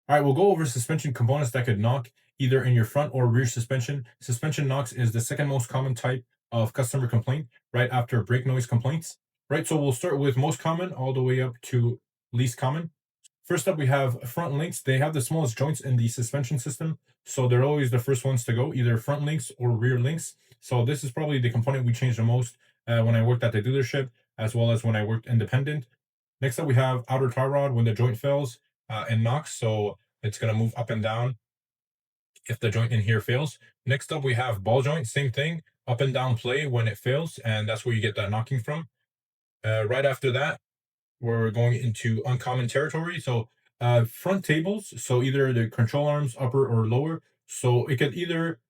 All right, we'll go over suspension components that could knock either in your front or rear suspension. Suspension knocks is the second most common type of customer complaint, right after brake noise complaints. Right, so we'll start with most common all the way up to least common. First up, we have front links. They have the smallest joints in the suspension system, so they're always the first ones to go, either front links or rear links. So this is probably the component we changed the most when I worked at the dealership, as well as when I worked independent. Next up, we have outer tie rod when the joint fails and knocks. So it's going to move up and down if the joint in here fails. Next up, we have ball joint, same thing, up and down play when it fails, and that's where you get that knocking from. Right after that, we're going into uncommon territory. So front tables, so either the control arms, upper or lower. So it could either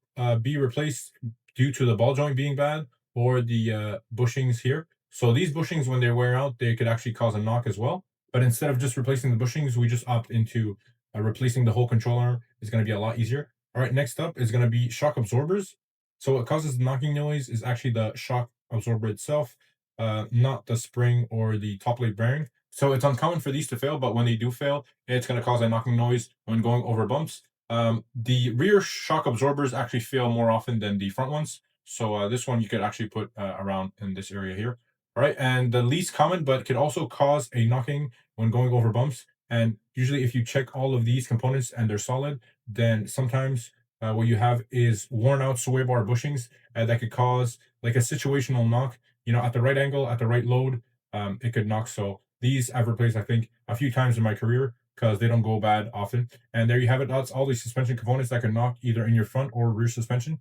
be replaced due to the ball joint being bad or the bushings here. So these bushings, when they wear out, they could actually cause a knock as well. But instead of just replacing the bushings, we just opt into replacing the whole control arm. It's going to be a lot easier. All right, next up is going to be shock absorbers. So what causes the knocking noise is actually the shock absorber itself, not the spring or the top plate bearing. So it's uncommon for these to fail, but when they do fail, it's going to cause a knocking noise when going over bumps. The rear shock absorbers actually fail more often than the front ones. So this one you could actually put around in this area here. All right, and the least common, but could also cause a knocking when going over bumps. And usually, if you check all of these components and they're solid, then sometimes what you have is worn out sway bar bushings that could cause like a situational knock. You know, at the right angle, at the right load, it could knock. So these I've replaced, I think, a few times in my career because they don't go bad often. And there you have it. That's all the suspension components that can knock either in your front or rear suspension.